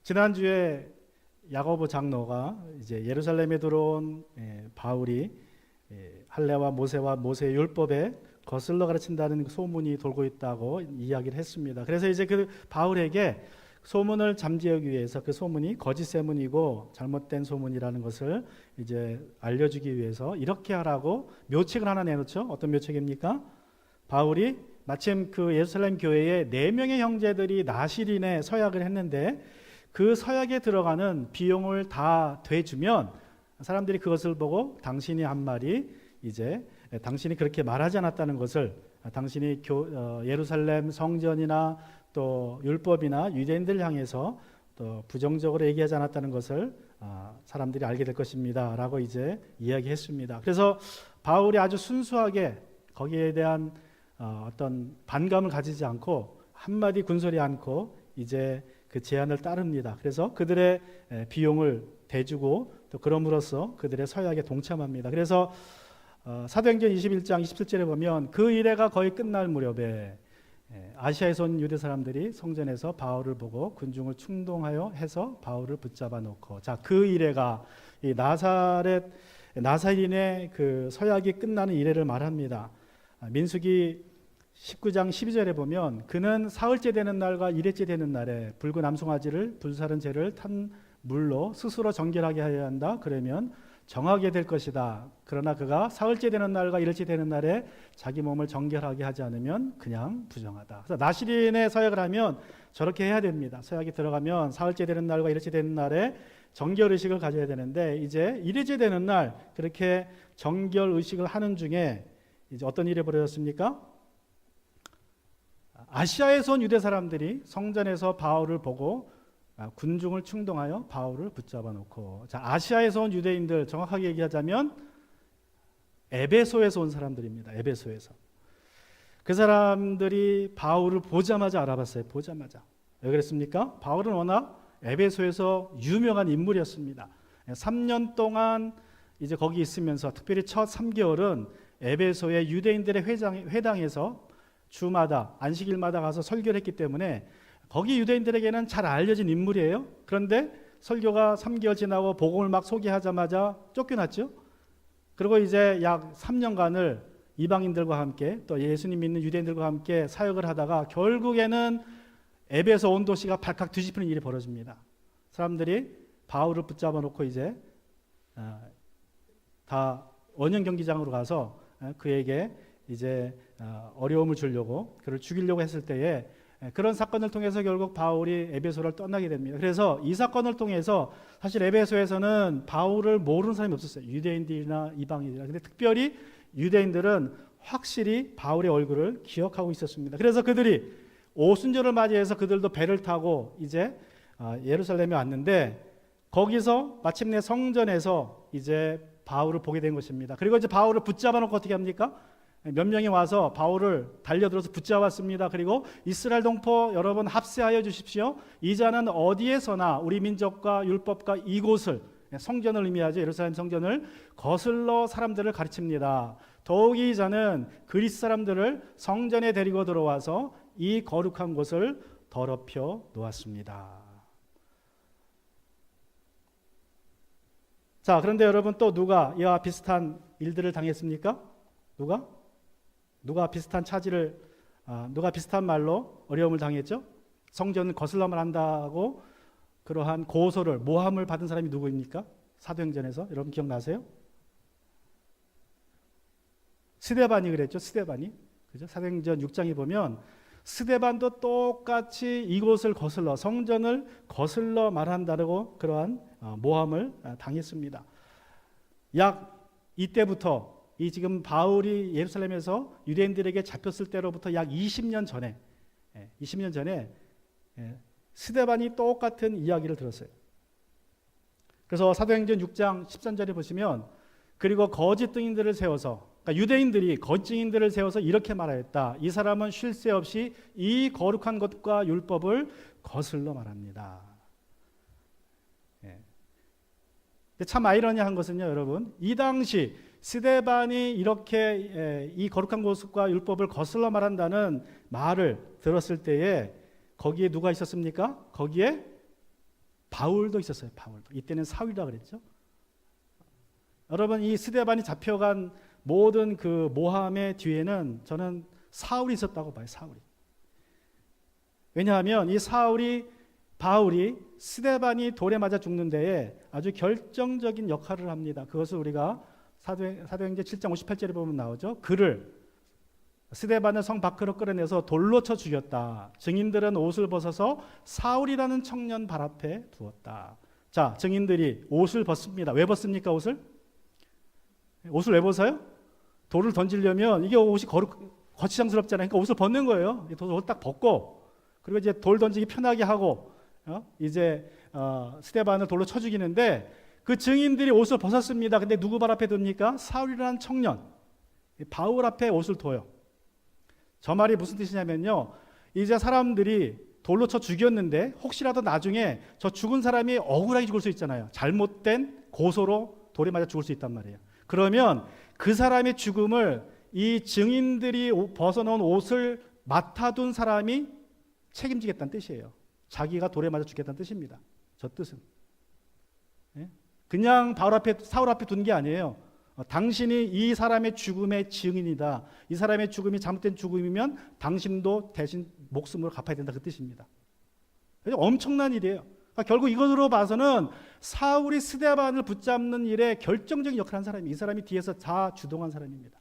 지난주에 야고보 장로가 이제 예루살렘에 들어온 바울이 할례와 모세와 모세의 율법에 거슬러 가르친다는 소문이 돌고 있다고 이야기를 했습니다. 그래서 이제 그 바울에게 소문을 잠재우기 위해서 그 소문이 거짓 소문이고 잘못된 소문이라는 것을 이제 알려주기 위해서 이렇게 하라고 묘책을 하나 내놓죠. 어떤 묘책입니까? 바울이 마침 그 예루살렘 교회에 4명의 형제들이 나실인에 서약을 했는데 그 서약에 들어가는 비용을 다 대주면 사람들이 그것을 보고 당신이 한 말이 이제 당신이 그렇게 말하지 않았다는 것을, 당신이 예루살렘 성전이나 또 율법이나 유대인들 향해서 또 부정적으로 얘기하지 않았다는 것을 사람들이 알게 될 것입니다 라고 이제 이야기했습니다. 그래서 바울이 아주 순수하게 거기에 대한 어떤 반감을 가지지 않고 한마디 군소리 않고 이제 그 제안을 따릅니다. 그래서 그들의 비용을 대주고 또 그럼으로써 그들의 서약에 동참합니다. 그래서 사도행전 21장 27절에 보면 그 일회가 거의 끝날 무렵에 아시아에서 온 유대 사람들이 성전에서 바울을 보고 군중을 충동하여 해서 바울을 붙잡아 놓고, 자, 그 일회가 이 나사렛인의 그 서약이 끝나는 일회를 말합니다. 민수기 19장 12절에 보면 그는 사흘째 되는 날과 일회째 되는 날에 붉은 암송아지를 불사른 재를 탄 물로 스스로 정결하게 하여야 한다. 그러면 정하게 될 것이다. 그러나 그가 사흘째 되는 날과 일흘째 되는 날에 자기 몸을 정결하게 하지 않으면 그냥 부정하다. 그래서 나실인의 서약을 하면 저렇게 해야 됩니다. 서약이 들어가면 사흘째 되는 날과 일흘째 되는 날에 정결 의식을 가져야 되는데 이제 일흘째 되는 날 그렇게 정결 의식을 하는 중에 이제 어떤 일이 벌어졌습니까? 아시아에서 온 유대 사람들이 성전에서 바울을 보고 군중을 충동하여 바울을 붙잡아 놓고, 자, 아시아에서 온 유대인들, 정확하게 얘기하자면 에베소에서 온 사람들입니다. 에베소에서. 그 사람들이 바울을 보자마자 알아봤어요. 보자마자. 왜 그랬습니까? 바울은 워낙 에베소에서 유명한 인물이었습니다. 3년 동안 이제 거기 있으면서 특별히 첫 3개월은 에베소의 유대인들의 회당에서 주마다 안식일마다 가서 설교를 했기 때문에 거기 유대인들에게는 잘 알려진 인물이에요. 그런데 설교가 3개월 지나고 복음을 막 소개하자마자 쫓겨났죠. 그리고 이제 약 3년간을 이방인들과 함께 또 예수님 믿는 유대인들과 함께 사역을 하다가 결국에는 에베소 온 도시가 발칵 뒤집히는 일이 벌어집니다. 사람들이 바울을 붙잡아 놓고 이제 다 원형 경기장으로 가서 그에게 이제 어려움을 주려고, 그를 죽이려고 했을 때에 그런 사건을 통해서 결국 바울이 에베소를 떠나게 됩니다. 그래서 이 사건을 통해서 사실 에베소에서는 바울을 모르는 사람이 없었어요. 유대인들이나 이방인이나. 근데 특별히 유대인들은 확실히 바울의 얼굴을 기억하고 있었습니다. 그래서 그들이 오순절을 맞이해서 그들도 배를 타고 이제 예루살렘에 왔는데 거기서 마침내 성전에서 이제 바울을 보게 된 것입니다. 그리고 이제 바울을 붙잡아 놓고 어떻게 합니까? 몇 명이 와서 바울을 달려들어서 붙잡았습니다. 그리고 이스라엘 동포 여러분 합세하여 주십시오. 이 자는 어디에서나 우리 민족과 율법과 이곳을, 성전을 의미하죠. 예루살렘 성전을 거슬러 사람들을 가르칩니다. 더욱이 이 자는 그리스 사람들을 성전에 데리고 들어와서 이 거룩한 곳을 더럽혀 놓았습니다. 자, 그런데 여러분 또 누가 이와 비슷한 일들을 당했습니까? 누가 비슷한 차지를, 누가 비슷한 말로 어려움을 당했죠? 성전을 거슬러만 한다고 그러한 고소를, 모함을 받은 사람이 누구입니까? 사도행전에서 여러분 기억나세요? 스데반이 그랬죠. 스데반이, 그죠? 사도행전 6장에 보면 스데반도 똑같이 이곳을 거슬러, 성전을 거슬러 말한다고 그러한 모함을 당했습니다. 약 이때부터 이 지금 바울이 예루살렘에서 유대인들에게 잡혔을 때로부터 약 20년 전에 스데반이 똑같은 이야기를 들었어요. 그래서 사도행전 6장 13절에 보시면 그리고 거짓 증인들을 세워서, 그러니까 유대인들이 거짓 증인들을 세워서 이렇게 말하였다. 이 사람은 쉴 새 없이 이 거룩한 것과 율법을 거슬러 말합니다. 참 아이러니한 것은요, 여러분, 이 당시 스데반이 이렇게 이 거룩한 것과 율법을 거슬러 말한다는 말을 들었을 때에 거기에 누가 있었습니까? 거기에 바울도 있었어요. 바울도. 이때는 사울이라 그랬죠. 여러분, 이 스데반이 잡혀간 모든 그 모함의 뒤에는 저는 사울이 있었다고 봐요. 사울이. 왜냐하면 이 바울이 스데반이 돌에 맞아 죽는 데에 아주 결정적인 역할을 합니다. 그것을 우리가 사도행전 7장 58절에 보면 나오죠. 스데반을 성 밖으로 끌어내서 돌로 쳐 죽였다. 증인들은 옷을 벗어서 사울이라는 청년 발 앞에 두었다. 자, 증인들이 옷을 벗습니다. 왜 벗습니까? 옷을 왜 벗어요? 돌을 던지려면 이게 옷이 거치장스럽잖아요. 그러니까 옷을 벗는 거예요. 옷을 딱 벗고, 그리고 이제 돌 던지기 편하게 하고, 이제 스데반을 돌로 쳐 죽이는데, 그 증인들이 옷을 벗었습니다. 근데 누구 발 앞에 둡니까? 사울이라는 청년, 바울 앞에 옷을 둬요. 저 말이 무슨 뜻이냐면요, 이제 사람들이 돌로 쳐 죽였는데 혹시라도 나중에 저 죽은 사람이 억울하게 죽을 수 있잖아요. 잘못된 고소로 돌에 맞아 죽을 수 있단 말이에요. 그러면 그 사람의 죽음을 이 증인들이 벗어놓은 옷을 맡아둔 사람이 책임지겠다는 뜻이에요. 자기가 돌에 맞아 죽겠다는 뜻입니다. 저 뜻은. 그냥 사울 앞에 둔 게 아니에요. 당신이 이 사람의 죽음의 증인이다. 이 사람의 죽음이 잘못된 죽음이면 당신도 대신 목숨으로 갚아야 된다, 그 뜻입니다. 엄청난 일이에요. 그러니까 결국 이것으로 봐서는 사울이 스데반을 붙잡는 일에 결정적인 역할을 한 사람이, 이 사람이 뒤에서 다 주동한 사람입니다.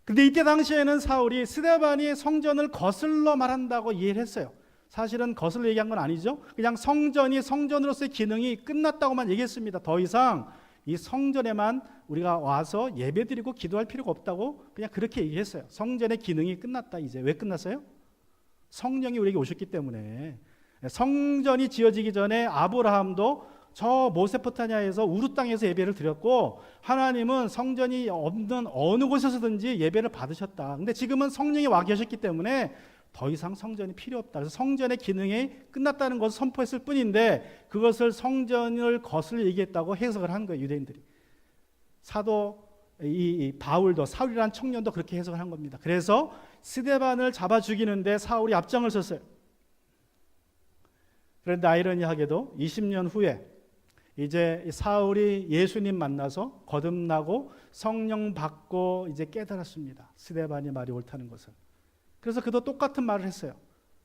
근데 이때 당시에는 사울이 스데반이 성전을 거슬러 말한다고 이해를 했어요. 사실은 거슬러 얘기한 건 아니죠. 그냥 성전이 성전으로서의 기능이 끝났다고만 얘기했습니다. 더 이상 이 성전에만 우리가 와서 예배드리고 기도할 필요가 없다고 그냥 그렇게 얘기했어요. 성전의 기능이 끝났다. 이제 왜 끝났어요? 성령이 우리에게 오셨기 때문에. 성전이 지어지기 전에 아브라함도 저 모세포타냐에서 우루 땅에서 예배를 드렸고, 하나님은 성전이 없는 어느 곳에서든지 예배를 받으셨다. 근데 지금은 성령이 와 계셨기 때문에 더 이상 성전이 필요 없다. 그래서 성전의 기능이 끝났다는 것을 선포했을 뿐인데, 그것을 성전을 거슬러 얘기했다고 해석을 한 거예요, 유대인들이. 이 바울도, 사울이라는 청년도 그렇게 해석을 한 겁니다. 그래서 스데반을 잡아 죽이는데 사울이 앞장을 섰어요. 그런데 아이러니하게도 20년 후에 이제 사울이 예수님 만나서 거듭나고 성령 받고 이제 깨달았습니다. 스데반이 말이 옳다는 것을. 그래서 그도 똑같은 말을 했어요.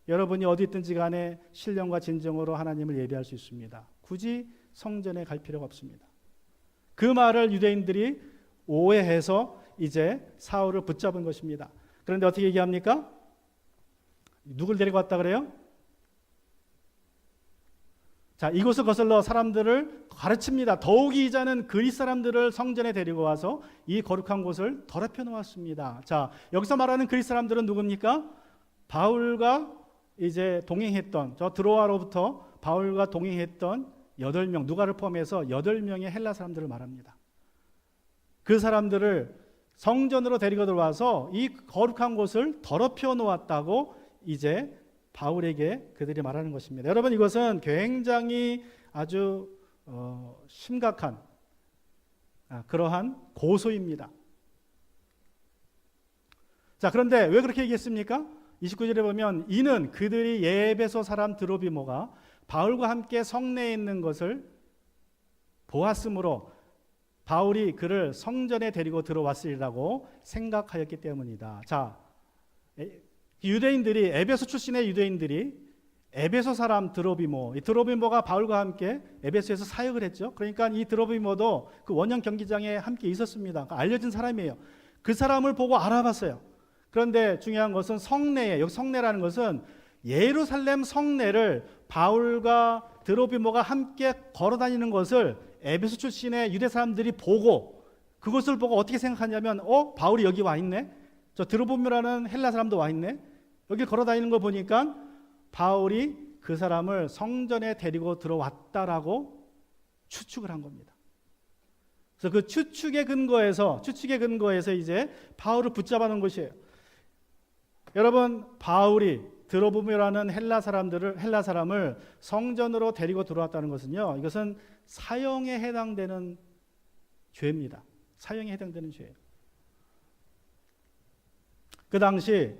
여러분이 어디 있든지 간에 신령과 진정으로 하나님을 예배할 수 있습니다. 굳이 성전에 갈 필요가 없습니다. 그 말을 유대인들이 오해해서 이제 사울을 붙잡은 것입니다. 그런데 어떻게 얘기합니까? 누굴 데리고 왔다 그래요? 자, 이곳을 거슬러 사람들을 가르칩니다. 더욱이 이자는 그리스 사람들을 성전에 데리고 와서 이 거룩한 곳을 더럽혀 놓았습니다. 자, 여기서 말하는 그리스 사람들은 누굽니까? 바울과 이제 동행했던, 저 드로아로부터 바울과 동행했던 8명, 누가를 포함해서 8명의 헬라 사람들을 말합니다. 그 사람들을 성전으로 데리고 들어와서 이 거룩한 곳을 더럽혀 놓았다고 이제 바울에게 그들이 말하는 것입니다. 여러분, 이것은 굉장히 아주 심각한 그러한 고소입니다. 자, 그런데 왜 그렇게 얘기했습니까? 29절에 보면 이는 그들이 예베소 사람 드로비모가 바울과 함께 성내에 있는 것을 보았으므로 바울이 그를 성전에 데리고 들어왔으리라고 생각하였기 때문이다. 자, 유대인들이, 에베소 출신의 유대인들이 에베소 사람 드로비모, 이 드로비모가 바울과 함께 에베소에서 사역을 했죠. 그러니까 이 드로비모도 그 원형 경기장에 함께 있었습니다. 알려진 사람이에요. 그 사람을 보고 알아봤어요. 그런데 중요한 것은 성내에, 여기 성내라는 것은 예루살렘 성내를 바울과 드로비모가 함께 걸어다니는 것을 에베소 출신의 유대 사람들이 보고, 그것을 보고 어떻게 생각하냐면 바울이 여기 와 있네, 저 드로비모라는 헬라 사람도 와 있네, 여기 걸어다니는 걸 보니까 바울이 그 사람을 성전에 데리고 들어왔다라고 추측을 한 겁니다. 그래서 그 추측의 근거에서 이제 바울을 붙잡아 놓은 것이에요. 여러분, 바울이 드로비모라는 헬라 사람을 성전으로 데리고 들어왔다는 것은요, 이것은 사형에 해당되는 죄입니다. 사형에 해당되는 죄예요. 그 당시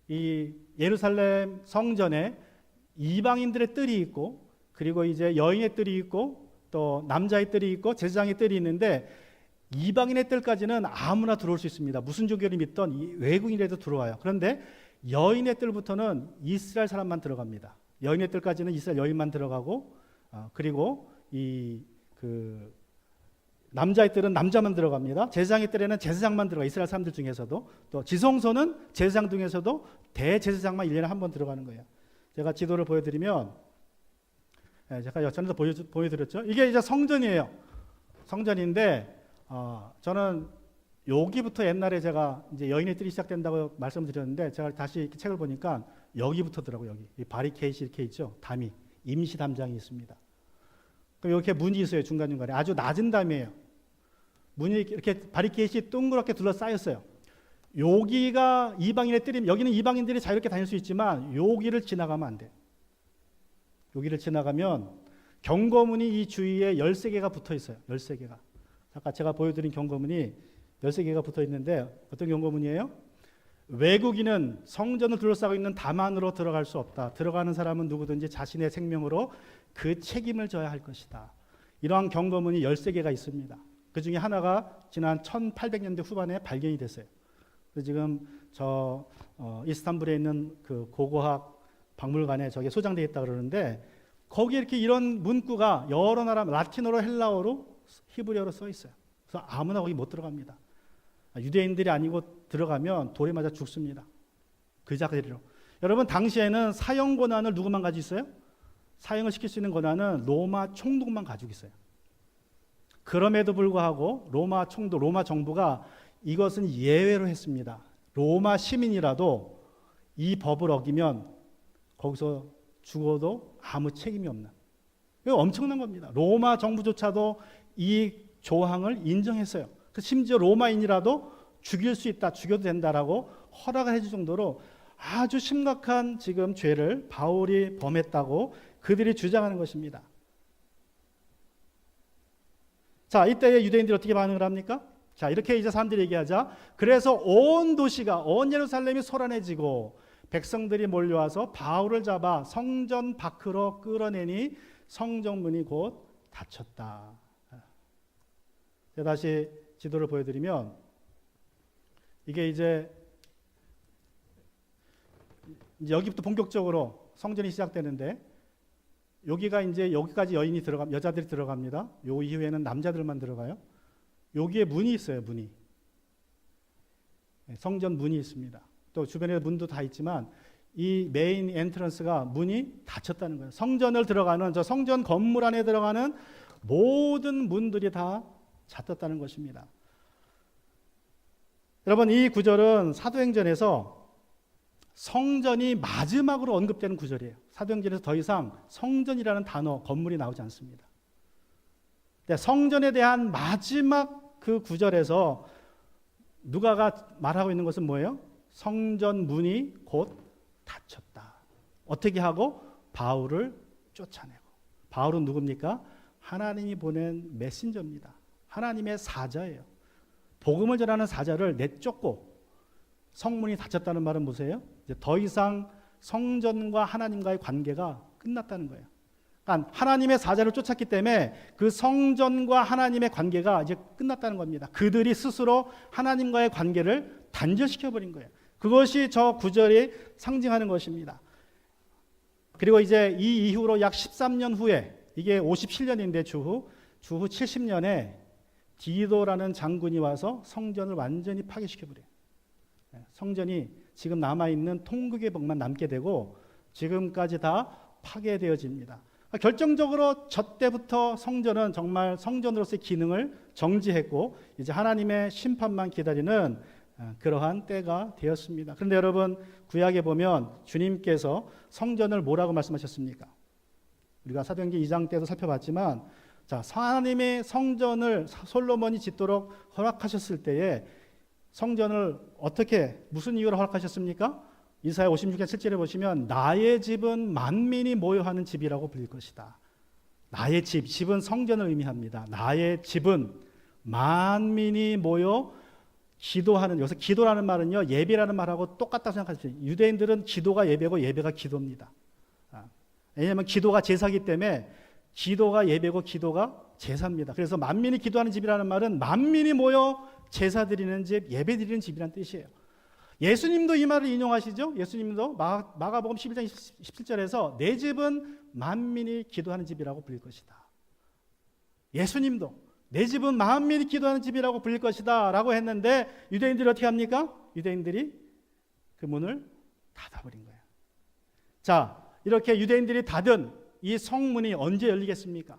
이 예루살렘 성전에 이방인들의 뜰이 있고, 그리고 이제 여인의 뜰이 있고, 또 남자의 뜰이 있고, 제사장의 뜰이 있는데, 이방인의 뜰까지는 아무나 들어올 수 있습니다. 무슨 종교를 믿던 외국인이라도 들어와요. 그런데 여인의 뜰부터는 이스라엘 사람만 들어갑니다. 여인의 뜰까지는 이스라엘 여인만 들어가고, 그리고 남자의 뜰은 남자만 들어갑니다. 제사장의 뜰에는 제사장만 들어가. 이스라엘 사람들 중에서도. 또 지성소는 제사장 중에서도 대제사장만 1년에 한 번 들어가는 거예요. 제가 지도를 보여드리면, 제가 전에도 보여드렸죠. 이게 이제 성전이에요. 성전인데, 저는 여기부터 옛날에 제가 이제 여인의 뜰이 시작된다고 말씀드렸는데, 제가 다시 책을 보니까 여기부터더라고요. 여기 이 바리케이시 이렇게 있죠. 담이, 임시 담장이 있습니다. 그럼 이렇게 문이 있어요. 중간중간에 아주 낮은 담이에요. 문이 이렇게 바리케이시 동그랗게 둘러싸였어요. 여기가 이방인의 뜰이면, 여기는 이방인들이 자유롭게 다닐 수 있지만 여기를 지나가면 안 돼요. 여기를 지나가면 경고문이 이 주위에 13개가 붙어 있어요. 13개가. 아까 제가 보여드린 경고문이 13개가 붙어 있는데, 어떤 경고문이에요? 외국인은 성전을 둘러싸고 있는 담 안으로 들어갈 수 없다. 들어가는 사람은 누구든지 자신의 생명으로 그 책임을 져야 할 것이다. 이러한 경고문이 13개가 있습니다. 그 중에 하나가 지난 1800년대 후반에 발견이 됐어요. 그래서 지금 이스탄불에 있는 그 고고학 박물관에 저게 소장되어 있다 그러는데, 거기에 이렇게 이런 문구가 여러 나라 라틴어로, 헬라어로, 히브리어로 써 있어요. 그래서 아무나 거기 못 들어갑니다. 유대인들이 아니고 들어가면 돌에 맞아 죽습니다. 그 자리로. 여러분, 당시에는 사형 권한을 누구만 가지고 있어요? 사형을 시킬 수 있는 권한은 로마 총독만 가지고 있어요. 그럼에도 불구하고 로마 총독, 로마 정부가 이것은 예외로 했습니다. 로마 시민이라도 이 법을 어기면 거기서 죽어도 아무 책임이 없는, 이거 엄청난 겁니다. 로마 정부조차도 이 조항을 인정했어요. 심지어 로마인이라도 죽일 수 있다, 죽여도 된다라고 허락을 해줄 정도로 아주 심각한 지금 죄를 바울이 범했다고 그들이 주장하는 것입니다. 자, 이때에 유대인들이 어떻게 반응을 합니까? 자, 이렇게 이제 사람들이 얘기하자. 그래서 온 도시가, 온 예루살렘이 소란해지고 백성들이 몰려와서 바울을 잡아 성전 밖으로 끌어내니 성전문이 곧 닫혔다. 다시 지도를 보여드리면, 이게 이제 여기부터 본격적으로 성전이 시작되는데, 여기가 이제 여기까지 여자들이 들어갑니다. 요 이후에는 남자들만 들어가요. 여기에 문이 있어요. 문이. 성전 문이 있습니다. 또 주변에 문도 다 있지만 이 메인 엔트런스가 문이 닫혔다는 거예요. 성전을 들어가는, 저 성전 건물 안에 들어가는 모든 문들이 다 닫혔다는 것입니다. 여러분, 이 구절은 사도행전에서 성전이 마지막으로 언급되는 구절이에요. 사도행전에서 더 이상 성전이라는 단어, 건물이 나오지 않습니다. 성전에 대한 마지막 그 구절에서 누가가 말하고 있는 것은 뭐예요? 성전 문이 곧 닫혔다. 어떻게 하고? 바울을 쫓아내고. 바울은 누굽니까? 하나님이 보낸 메신저입니다. 하나님의 사자예요. 복음을 전하는 사자를 내쫓고 성문이 닫혔다는 말은 뭐세요? 이제 더 이상 성전과 하나님과의 관계가 끝났다는 거예요. 그러니까 하나님의 사자를 쫓았기 때문에 그 성전과 하나님의 관계가 이제 끝났다는 겁니다. 그들이 스스로 하나님과의 관계를 단절시켜버린 거예요. 그것이 저 구절이 상징하는 것입니다. 그리고 이제 이 이후로 약 13년 후에, 이게 57년인데 주후 70년에 디도라는 장군이 와서 성전을 완전히 파괴시켜버려요. 성전이 지금 남아있는 통극의 벽만 남게 되고 지금까지 다 파괴되어집니다. 결정적으로 저 때부터 성전은 정말 성전으로서의 기능을 정지했고 이제 하나님의 심판만 기다리는 그러한 때가 되었습니다. 그런데 여러분, 구약에 보면 주님께서 성전을 뭐라고 말씀하셨습니까? 우리가 사도행전 2장 때도 살펴봤지만, 자, 하나님의 성전을 솔로몬이 짓도록 허락하셨을 때에 성전을 어떻게, 무슨 이유로 허락하셨습니까? 이사야 56장 7절에 보시면 나의 집은 만민이 모여 하는 집이라고 불릴 것이다. 나의 집, 집은 성전을 의미합니다. 나의 집은 만민이 모여 기도하는, 여기서 기도라는 말은요, 예배라는 말하고 똑같다고 생각하십시오. 유대인들은 기도가 예배고 예배가 기도입니다. 왜냐하면 기도가 제사기 때문에 기도가 예배고 기도가 제사입니다. 그래서 만민이 기도하는 집이라는 말은 만민이 모여 제사 드리는 집, 예배 드리는 집이라는 뜻이에요. 예수님도 이 말을 인용하시죠. 예수님도 마가복음 11장 17절에서 내 집은 만민이 기도하는 집이라고 불릴 것이다. 예수님도 내 집은 만민이 기도하는 집이라고 불릴 것이다 라고 했는데 유대인들이 어떻게 합니까? 유대인들이 그 문을 닫아버린 거예요. 자, 이렇게 유대인들이 닫은 이 성문이 언제 열리겠습니까?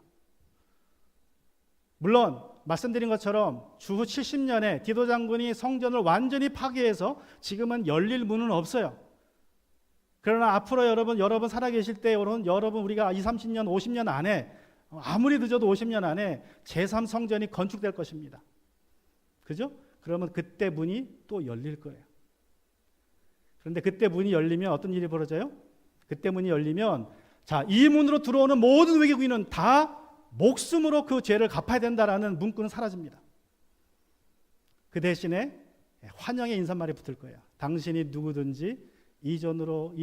물론 말씀드린 것처럼 주후 70년에 디도 장군이 성전을 완전히 파괴해서 지금은 열릴 문은 없어요. 그러나 앞으로 여러분 살아계실 때 여러분 우리가 20, 30년, 50년 안에 아무리 늦어도 50년 안에 제3성전이 건축될 것입니다. 그죠? 그러면 그때 문이 또 열릴 거예요. 그런데 그때 문이 열리면 어떤 일이 벌어져요? 그때 문이 열리면 자, 이 문으로 들어오는 모든 외국인은 다 목숨으로 그 죄를 갚아야 된다라는 문구는 사라집니다. 그 대신에 환영의 인사말이 붙을 거예요. 당신이 누구든지 이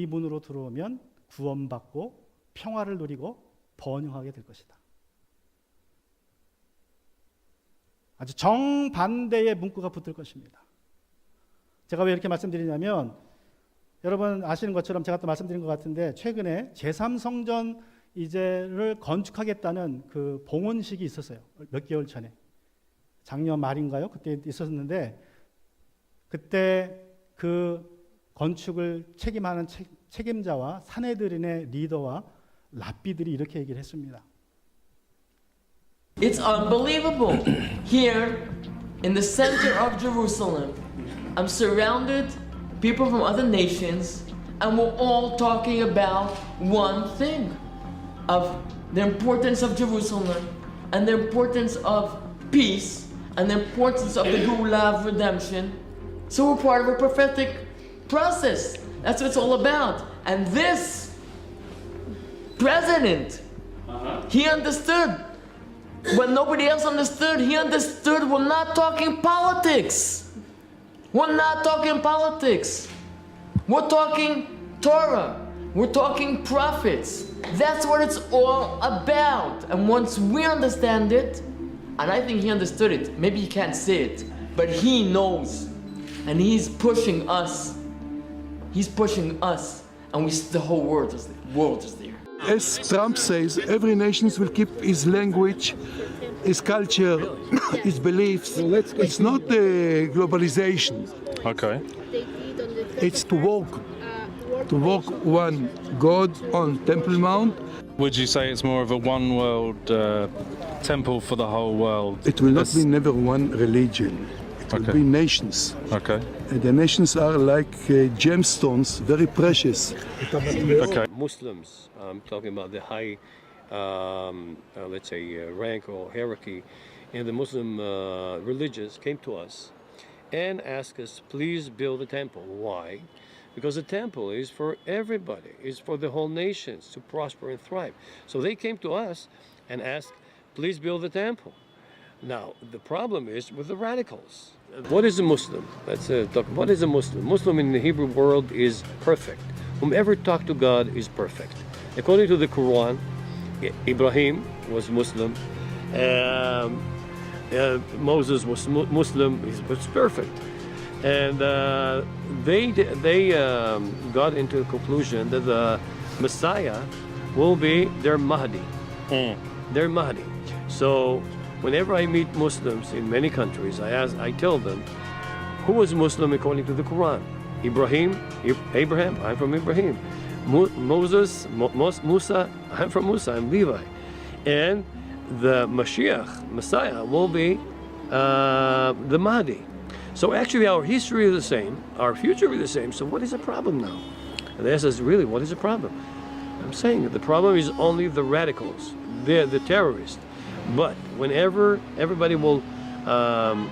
문으로 들어오면 구원받고 평화를 누리고 번영하게 될 것이다. 아주 정반대의 문구가 붙을 것입니다. 제가 왜 이렇게 말씀드리냐면 여러분 아시는 것처럼 제가 또 말씀드린 것 같은데 최근에 제3성전 이제를 건축하겠다는 그 봉헌식이 있었어요. 몇 개월 전에. 작년 말인가요? 그때 있었는데 그때 그 건축을 책임하는 책임자와 사내들인의 리더와 랍비들이 이렇게 얘기를 했습니다. It's unbelievable. Here in the center of Jerusalem, I'm surrounded people from other nations and we're all talking about one thing. Of the importance of Jerusalem and the importance of peace and the importance of the Geulah of redemption. So we're part of a prophetic process. That's what it's all about. And this president, he understood when nobody else understood. He understood we're not talking politics. We're not talking politics. We're talking Torah. We're talking prophets. That's what it's all about. And once we understand it, and I think he understood it, maybe he can't say it, but he knows. And he's pushing us. He's pushing us. And the whole world is there. As Trump says, every nation will keep his language, his culture, his beliefs. It's not globalization. Okay. It's to walk one God on Temple Mount. Would you say it's more of a one world temple for the whole world? It will not be never one religion. It will Okay. be nations. Okay. And the nations are like gemstones, very precious. Okay. Muslims, I'm talking about the high, let's say, rank or hierarchy in the Muslim religions came to us and asked us, please build a temple. Why? Because the temple is for everybody, it's for the whole nations to prosper and thrive. So they came to us and asked, please build a temple. Now, the problem is with the radicals. What is a Muslim? Let's talk. What is a Muslim? Muslim in the Hebrew world is perfect. Whomever talks to God is perfect. According to the Quran, Ibrahim was Muslim. Moses was Muslim. He was perfect. And they got into a conclusion that the Messiah will be their Mahdi. Their Mahdi. So whenever I meet Muslims in many countries, I tell them, who was Muslim according to the Quran? Abraham, I'm from Ibrahim. Moses, Musa, I'm from Musa, I'm Levi. And the Mashiach, Messiah, will be the Mahdi. So actually our history is the same, our future is the same, so what is the problem now? And they ask us, really, what is the problem? I'm saying the problem is only the radicals, they're the terrorists. But whenever everybody will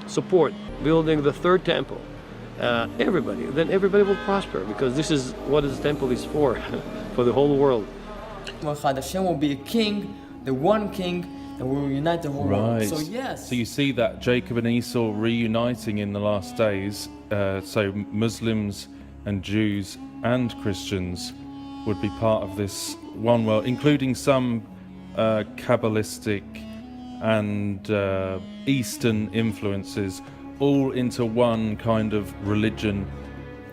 support building the third temple, then everybody will prosper, because this is what this temple is for the whole world. Hashem will be a king, the one king, and we will unite the whole world. Right. So yes. So you see that Jacob and Esau reuniting in the last days. So Muslims and Jews and Christians would be part of this one world, including some Kabbalistic and Eastern influences, all into one kind of religion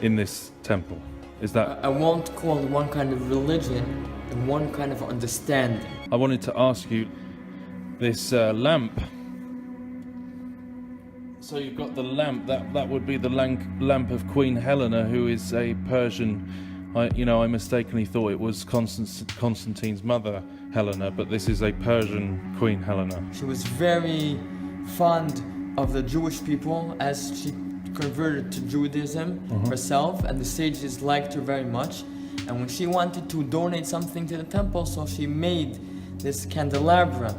in this temple. Is that? I won't call it one kind of religion and one kind of understanding. I wanted to ask you this lamp. So you've got the lamp. That would be the lamp of Queen Helena, who is a Persian. I mistakenly thought it was Constantine's mother, Helena, but this is a Persian Queen Helena. She was very fond of the Jewish people as she converted to Judaism herself, and the sages liked her very much. And when she wanted to donate something to the temple, so she made this candelabra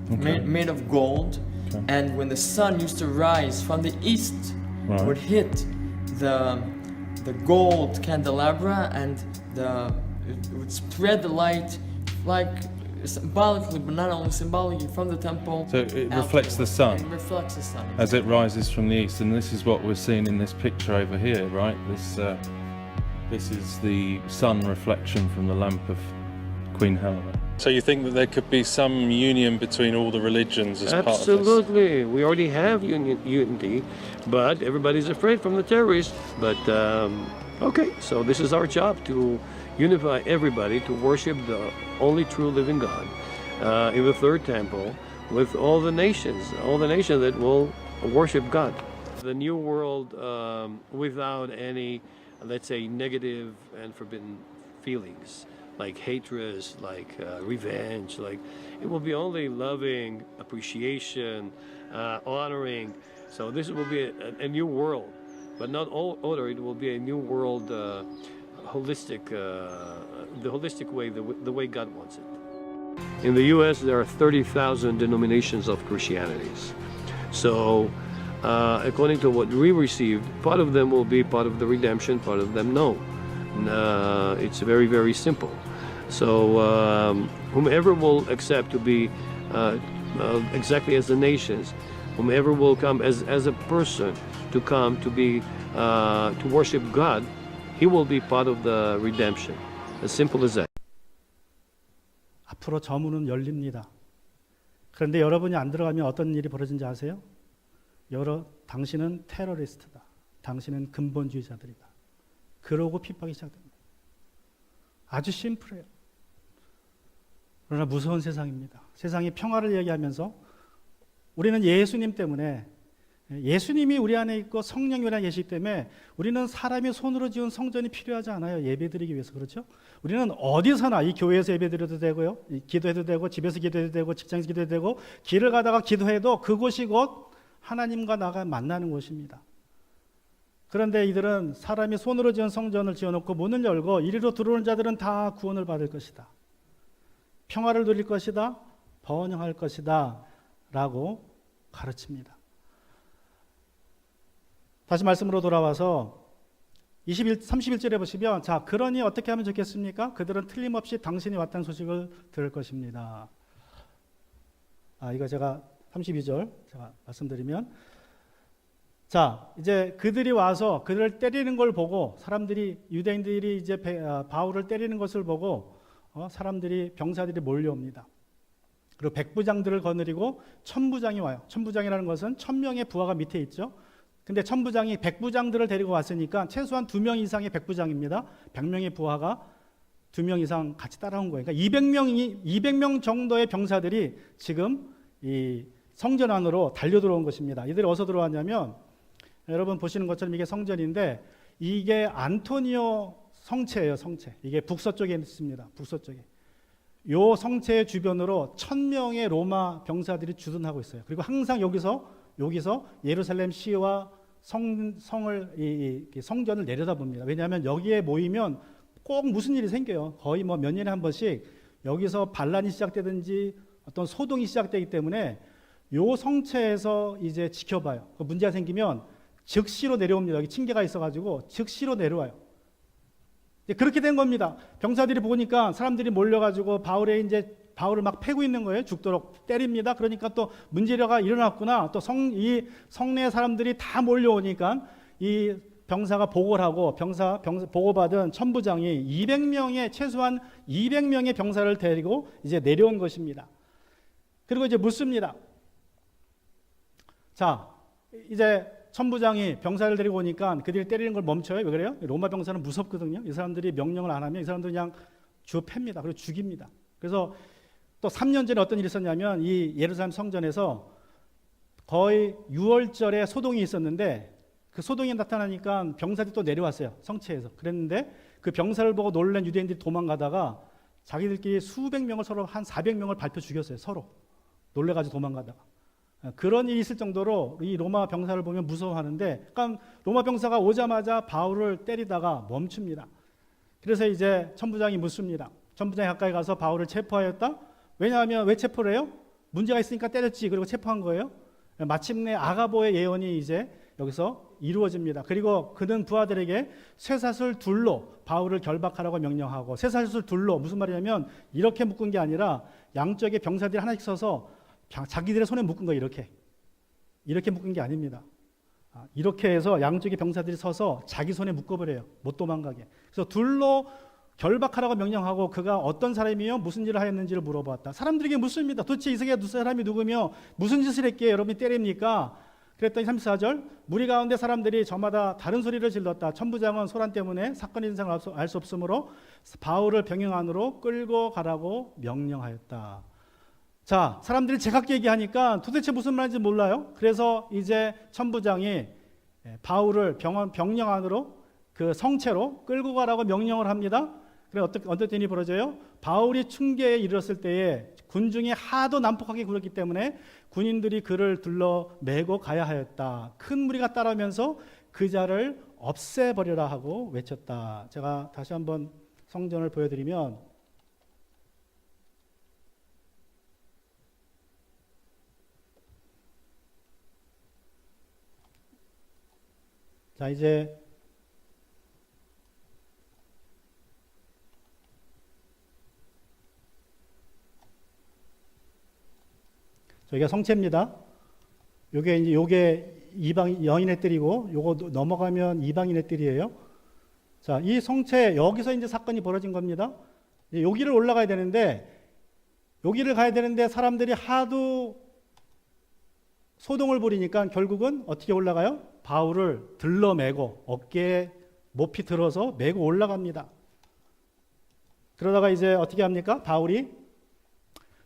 made of gold. Okay. And when the sun used to rise from the east, Right. would hit the gold candelabra, and it would spread the light like symbolically, but not only symbolically, from the temple. So it reflects the sun. It reflects the sun. As it rises from the east, and this is what we're seeing in this picture over here, right? This is the sun reflection from the lamp of Queen Helena. So you think that there could be some union between all the religions as part of this? Absolutely. We already have unity, but everybody's afraid from the terrorists. But okay, so this is our job to unify everybody to worship the only true living God in the third temple with all the nations that will worship God. The new world without any, let's say, negative and forbidden feelings, like hatred, like revenge, like it will be only loving, appreciation, honoring. So this will be a new world, but not all order. It will be a new world, holistic, the holistic way, the way God wants it. In the U.S., there are 30,000 denominations of Christianities. So, according to what we received, part of them will be part of the redemption, part of them no. It's very, very simple. So whomever will accept to be exactly as the nations, whomever will come as a person to come to be to worship God, he will be part of the redemption. As simple as that. 앞으로 저 문은 열립니다. 그런데 여러분이 안 들어가면 어떤 일이 벌어진지 아세요? 당신은 테러리스트다. 당신은 근본주의자들이다. 그러고 핍박이 시작됩니다. 아주 심플해요. 그러나 무서운 세상입니다. 세상이 평화를 얘기하면서 우리는 예수님 때문에, 예수님이 우리 안에 있고 성령이 우리 안에 계시기 때문에 우리는 사람이 손으로 지은 성전이 필요하지 않아요. 예배드리기 위해서. 그렇죠? 우리는 어디서나 이 교회에서 예배드려도 되고요, 기도해도 되고, 집에서 기도해도 되고, 직장에서 기도해도 되고, 길을 가다가 기도해도 그곳이 곧 하나님과 나가 만나는 곳입니다. 그런데 이들은 사람이 손으로 지은 성전을 지어놓고 문을 열고 이리로 들어오는 자들은 다 구원을 받을 것이다, 평화를 누릴 것이다, 번영할 것이다 라고 가르칩니다. 다시 말씀으로 돌아와서 31절에 보시면, 자, 그러니 어떻게 하면 좋겠습니까? 그들은 틀림없이 당신이 왔다는 소식을 들을 것입니다. 이거 제가 32절 제가 말씀드리면, 자, 이제 그들이 와서 그들을 때리는 걸 보고, 사람들이, 유대인들이 이제 바울을 때리는 것을 보고 사람들이, 병사들이 몰려옵니다. 그리고 백부장들을 거느리고 천부장이 와요. 천부장이라는 것은 1000명의 부하가 밑에 있죠. 근데 천부장이 백부장들을 데리고 왔으니까 최소한 2명 이상의 백부장입니다. 100명의 부하가 2명 이상 같이 따라온 거예요. 그러니까 200명 정도의 병사들이 지금 이 성전 안으로 달려 들어온 것입니다. 이들이 어디서 들어왔냐면, 여러분 보시는 것처럼 이게 성전인데, 이게 안토니오 성체예요. 성체. 이게 북서쪽에 있습니다. 북서쪽에. 요 성체의 주변으로 1000명의 로마 병사들이 주둔하고 있어요. 그리고 항상 여기서 예루살렘 시와 성전을 내려다봅니다. 왜냐하면 여기에 모이면 꼭 무슨 일이 생겨요. 거의 뭐 몇 년에 한 번씩 여기서 반란이 시작되든지 어떤 소동이 시작되기 때문에 요 성체에서 이제 지켜봐요. 그 문제가 생기면 즉시로 내려옵니다. 여기 층계가 있어가지고 즉시로 내려와요. 그렇게 된 겁니다. 병사들이 보니까 사람들이 몰려가지고 바울을 막 패고 있는 거예요. 죽도록 때립니다. 그러니까 또 문제가 일어났구나. 또 이 성내 사람들이 다 몰려오니까 이 병사가 보고를 하고 보고받은 천부장이 200명의 최소한 200명의 병사를 데리고 이제 내려온 것입니다. 그리고 이제 묻습니다. 자, 이제 천부장이 병사를 데리고 오니까 그들이 때리는 걸 멈춰요. 왜 그래요? 로마 병사는 무섭거든요. 이 사람들이 명령을 안 하면 이 사람들은 그냥 주워 팹니다. 그리고 죽입니다. 그래서 또 3년 전에 어떤 일이 있었냐면 이 예루살렘 성전에서 거의 6월절에 소동이 있었는데 그 소동이 나타나니까 병사들이 또 내려왔어요. 성체에서. 그랬는데 그 병사를 보고 놀란 유대인들이 도망가다가 자기들끼리 수백 명을 서로 한 400명을 밟혀 죽였어요. 서로. 놀래가지고 도망가다가. 그런 일이 있을 정도로 이 로마 병사를 보면 무서워하는데, 그러니까 로마 병사가 오자마자 바울을 때리다가 멈춥니다. 그래서 이제 천부장이 묻습니다. 천부장이 가까이 가서 바울을 체포하였다? 왜냐하면 왜 체포를 해요? 문제가 있으니까 때렸지. 그리고 체포한 거예요. 마침내 아가보의 예언이 이제 여기서 이루어집니다. 그리고 그는 부하들에게 쇠사슬 둘로 바울을 결박하라고 명령하고, 쇠사슬 둘로 무슨 말이냐면 이렇게 묶은 게 아니라 양쪽에 병사들이 하나씩 서서 자기들의 손에 묶은 거 이렇게 묶은 게 아닙니다. 이렇게 해서 양쪽에 병사들이 서서 자기 손에 묶어버려요. 못 도망가게. 그래서 둘로 결박하라고 명령하고 그가 어떤 사람이요 무슨 일을 하였는지를 물어봤다. 사람들에게 묻습니다. 도대체 이 사람이 누구며 무슨 짓을 했기에 여러분이 때립니까? 그랬더니 34절, 무리 가운데 사람들이 저마다 다른 소리를 질렀다. 천부장은 소란 때문에 사건의 진상을 알 수 없으므로 바울을 병영 안으로 끌고 가라고 명령하였다. 자, 사람들이 제각기 얘기하니까 도대체 무슨 말인지 몰라요. 그래서 이제 천부장이 바울을 병영 안으로 그 성체로 끌고 가라고 명령을 합니다. 그래 어떤 일이 벌어져요? 바울이 충계에 이르렀을 때에 군중이 하도 난폭하게 굴었기 때문에 군인들이 그를 둘러 매고 가야 하였다. 큰 무리가 따라오면서 그 자를 없애버리라 하고 외쳤다. 제가 다시 한번 성전을 보여드리면, 자, 이제 저희가 성체입니다. 요게 이방 여인의 뜰이고, 요거 넘어가면 이방인의 뜰이에요. 자, 이 성체 여기서 이제 사건이 벌어진 겁니다. 여기를 올라가야 되는데, 여기를 가야 되는데 사람들이 하도 소동을 벌이니까 결국은 어떻게 올라가요? 바울을 들러매고 어깨에 높이 들어서 메고 올라갑니다. 그러다가 이제 어떻게 합니까? 바울이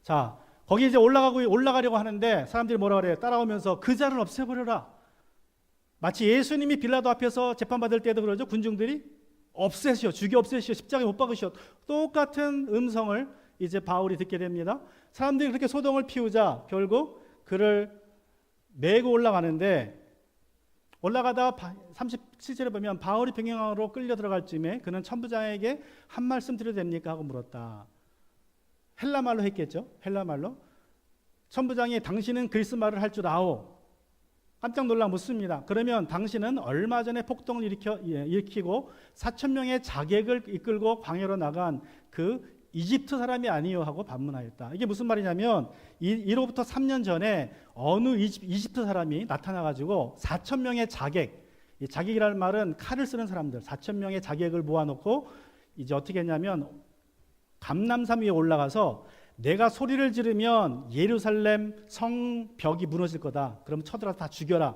자, 거기 이제 올라가려고 하는데 사람들이 뭐라 그래요? 따라오면서 그 자를 없애버려라. 마치 예수님이 빌라도 앞에서 재판받을 때도 그러죠. 군중들이 없애시오, 죽여 없애시오, 십자가에 못 박으시오. 똑같은 음성을 이제 바울이 듣게 됩니다. 사람들이 그렇게 소동을 피우자 결국 그를 메고 올라가는데, 올라가다가 37절에 보면 바울이 병영으로 끌려 들어갈 쯤에 그는 천부장에게 한 말씀 드려도 됩니까? 하고 물었다. 헬라말로 했겠죠. 헬라말로. 천부장이 당신은 그리스 말을 할 줄 아오. 깜짝 놀라 묻습니다. 그러면 당신은 얼마 전에 폭동을 일으키고 4,000명의 자객을 이끌고 광야로 나간 그 이집트 사람이 아니요 하고 반문하였다. 이게 무슨 말이냐면 이로부터 3년 전에 어느 이집트 사람이 나타나가지고 4,000명의 자객, 이 자객이라는 말은 칼을 쓰는 사람들, 4,000명의 자객을 모아놓고 이제 어떻게 했냐면 감람산 위에 올라가서 내가 소리를 지르면 예루살렘 성벽이 무너질 거다. 그럼 쳐들어서 다 죽여라.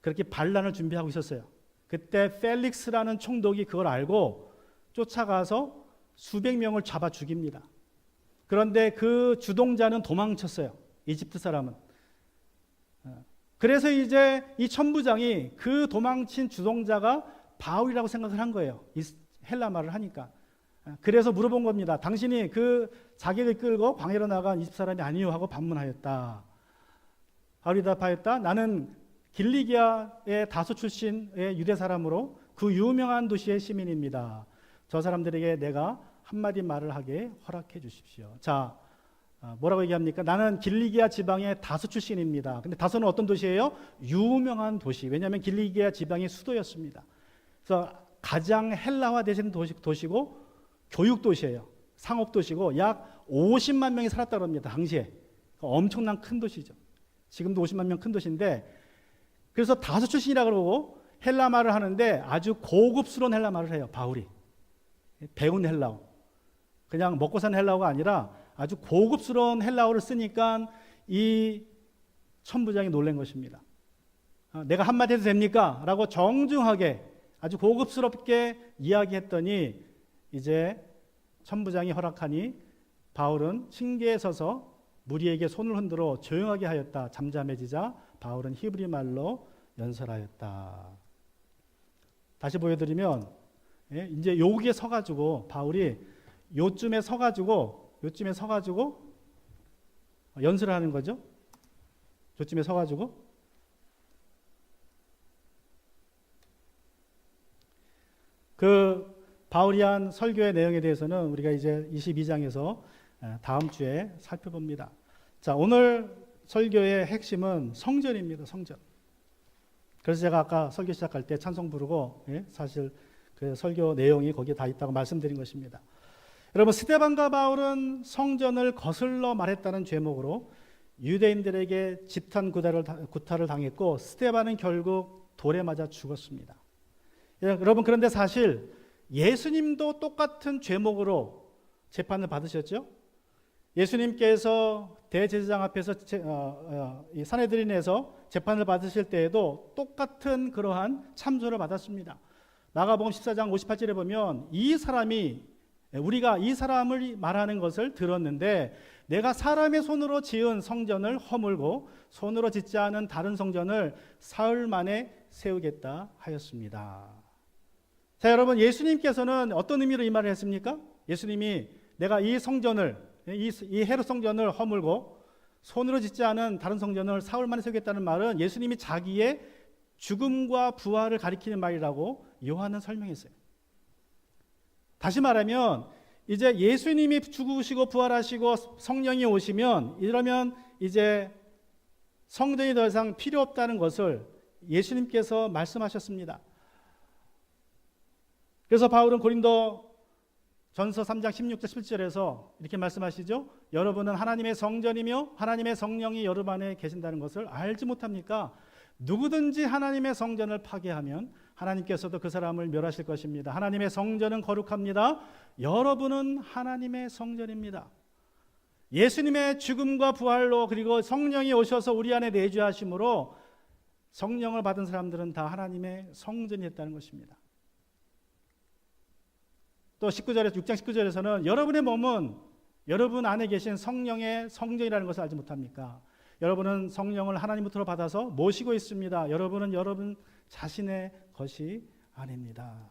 그렇게 반란을 준비하고 있었어요. 그때 펠릭스라는 총독이 그걸 알고 쫓아가서 수백 명을 잡아 죽입니다. 그런데 그 주동자는 도망쳤어요. 이집트 사람은. 그래서 이제 이 천부장이 그 도망친 주동자가 바울이라고 생각을 한 거예요. 이 헬라 말을 하니까. 그래서 물어본 겁니다. 당신이 그 자객을 끌고 광야로 나간 이집트 사람이 아니요 하고 반문하였다. 바울이 답하였다. 나는 길리기아의 다소 출신의 유대 사람으로 그 유명한 도시의 시민입니다. 저 사람들에게 내가 한마디 말을 하게 허락해 주십시오. 자, 뭐라고 얘기합니까? 나는 길리기아 지방의 다소 출신입니다. 근데 다소는 어떤 도시예요? 유명한 도시. 왜냐하면 길리기아 지방의 수도였습니다. 그래서 가장 헬라화되신 도시고 교육 도시예요. 상업 도시고 약 50만 명이 살았다고 합니다. 당시에. 엄청난 큰 도시죠. 지금도 50만 명 큰 도시인데, 그래서 다소 출신이라고 그러고 헬라 말을 하는데 아주 고급스러운 헬라 말을 해요. 바울이 배운 헬라어, 그냥 먹고 사는 헬라어가 아니라 아주 고급스러운 헬라어를 쓰니까 이 천부장이 놀란 것입니다. 내가 한마디 해도 됩니까? 라고 정중하게 아주 고급스럽게 이야기했더니 이제 천부장이 허락하니 바울은 층계에 서서 무리에게 손을 흔들어 조용하게 하였다. 잠잠해지자 바울은 히브리 말로 연설하였다. 다시 보여드리면 이제 여기에 서가지고 바울이 요쯤에 서가지고 연설을 하는 거죠. 요쯤에 서가지고 그 바울이 한 설교의 내용에 대해서는 우리가 이제 22장에서 다음 주에 살펴봅니다. 자, 오늘 설교의 핵심은 성전입니다. 성전. 그래서 제가 아까 설교 시작할 때 찬송 부르고 사실 그 설교 내용이 거기에 다 있다고 말씀드린 것입니다. 여러분, 스데반과 바울은 성전을 거슬러 말했다는 죄목으로 유대인들에게 집단 구타를 당했고 스데반은 결국 돌에 맞아 죽었습니다. 여러분, 그런데 사실 예수님도 똑같은 죄목으로 재판을 받으셨죠? 예수님께서 대제사장 앞에서 이 산헤드린에서 재판을 받으실 때에도 똑같은 그러한 참소를 받았습니다. 마가복음 14장 58절에 보면 우리가 이 사람을 말하는 것을 들었는데 내가 사람의 손으로 지은 성전을 허물고 손으로 짓지 않은 다른 성전을 사흘 만에 세우겠다 하였습니다. 자, 여러분, 예수님께서는 어떤 의미로 이 말을 했습니까? 예수님이 내가 이 헤롯 성전을 허물고 손으로 짓지 않은 다른 성전을 사흘 만에 세우겠다는 말은 예수님이 자기의 죽음과 부활을 가리키는 말이라고 요한은 설명했어요. 다시 말하면 이제 예수님이 죽으시고 부활하시고 성령이 오시면 이러면 이제 성전이 더 이상 필요 없다는 것을 예수님께서 말씀하셨습니다. 그래서 바울은 고린도 전서 3장 16절 17절에서 이렇게 말씀하시죠. 여러분은 하나님의 성전이며 하나님의 성령이 여러분 안에 계신다는 것을 알지 못합니까? 누구든지 하나님의 성전을 파괴하면 하나님께서도 그 사람을 멸하실 것입니다. 하나님의 성전은 거룩합니다. 여러분은 하나님의 성전입니다. 예수님의 죽음과 부활로 그리고 성령이 오셔서 우리 안에 내주하심으로 성령을 받은 사람들은 다 하나님의 성전이 됐다는 것입니다. 또 6장 19절에서는 여러분의 몸은 여러분 안에 계신 성령의 성전이라는 것을 알지 못합니까? 여러분은 성령을 하나님부터 받아서 모시고 있습니다. 여러분은 여러분 자신의 것이 아닙니다.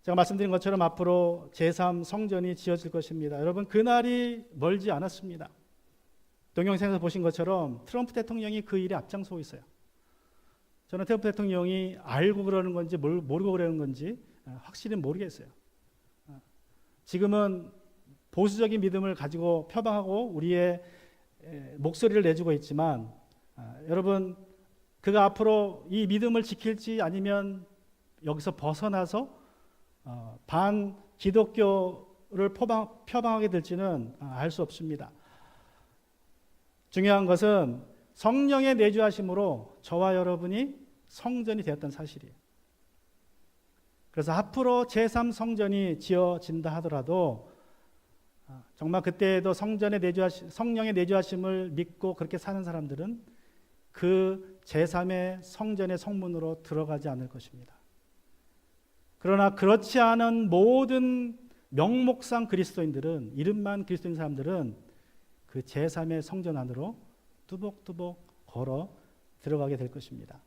제가 말씀드린 것처럼 앞으로 제3성전이 지어질 것입니다. 여러분, 그날이 멀지 않았습니다. 동영상에서 보신 것처럼 트럼프 대통령이 그 일에 앞장서고 있어요. 저는 트럼프 대통령이 알고 그러는 건지 모르고 그러는 건지 확실히 모르겠어요. 지금은 보수적인 믿음을 가지고 표방하고 우리의 목소리를 내주고 있지만 여러분, 그가 앞으로 이 믿음을 지킬지 아니면 여기서 벗어나서 반 기독교를 표방하게 될지는 알 수 없습니다. 중요한 것은 성령의 내주하심으로 저와 여러분이 성전이 되었다는 사실이에요. 그래서 앞으로 제3성전이 지어진다 하더라도 정말 그때에도 성령의 내주하심을 믿고 그렇게 사는 사람들은 그 제3의 성전의 성문으로 들어가지 않을 것입니다. 그러나 그렇지 않은 모든 명목상 그리스도인들은, 이름만 그리스도인 사람들은 그 제3의 성전 안으로 뚜벅뚜벅 걸어 들어가게 될 것입니다.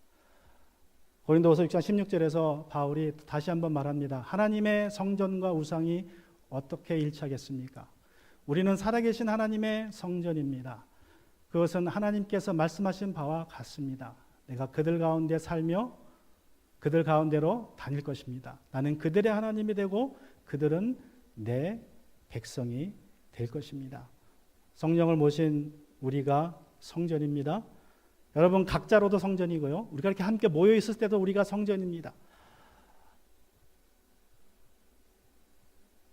고린도후서 6장 16절에서 바울이 다시 한번 말합니다. 하나님의 성전과 우상이 어떻게 일치하겠습니까? 우리는 살아계신 하나님의 성전입니다. 그것은 하나님께서 말씀하신 바와 같습니다. 내가 그들 가운데 살며 그들 가운데로 다닐 것입니다. 나는 그들의 하나님이 되고 그들은 내 백성이 될 것입니다. 성령을 모신 우리가 성전입니다. 여러분, 각자로도 성전이고요. 우리가 이렇게 함께 모여 있을 때도 우리가 성전입니다.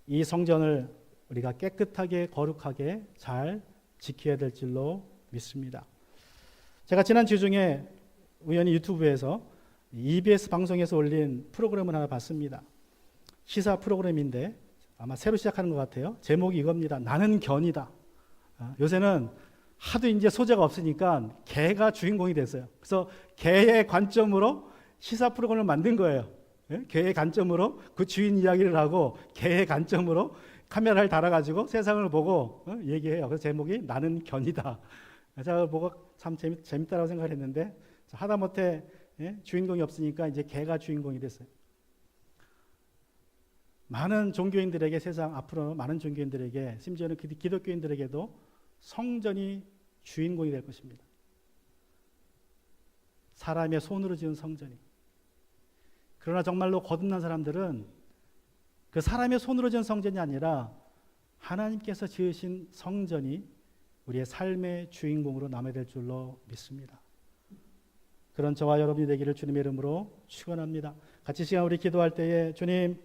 이 성전을 우리가 깨끗하게 거룩하게 잘 지켜야 될 줄로 믿습니다. 제가 지난 주 중에 우연히 유튜브에서 EBS 방송에서 올린 프로그램을 하나 봤습니다. 시사 프로그램인데 아마 새로 시작하는 것 같아요. 제목이 이겁니다. 나는 견이다. 요새는 하도 이제 소재가 없으니까 개가 주인공이 됐어요. 그래서 개의 관점으로 시사 프로그램을 만든 거예요. 예? 개의 관점으로 그 주인 이야기를 하고 개의 관점으로 카메라를 달아가지고 세상을 보고 얘기해요. 그래서 제목이 나는 견이다. 제가 보고 참 재밌다고 생각을 했는데 하다못해 주인공이 없으니까 이제 개가 주인공이 됐어요. 많은 종교인들에게 세상 앞으로 많은 종교인들에게 심지어는 기독교인들에게도 성전이 주인공이 될 것입니다. 사람의 손으로 지은 성전이. 그러나 정말로 거듭난 사람들은 그 사람의 손으로 지은 성전이 아니라 하나님께서 지으신 성전이 우리의 삶의 주인공으로 남아야 될 줄로 믿습니다. 그런 저와 여러분이 되기를 주님의 이름으로 축원합니다. 같이 시간 우리 기도할 때에 주님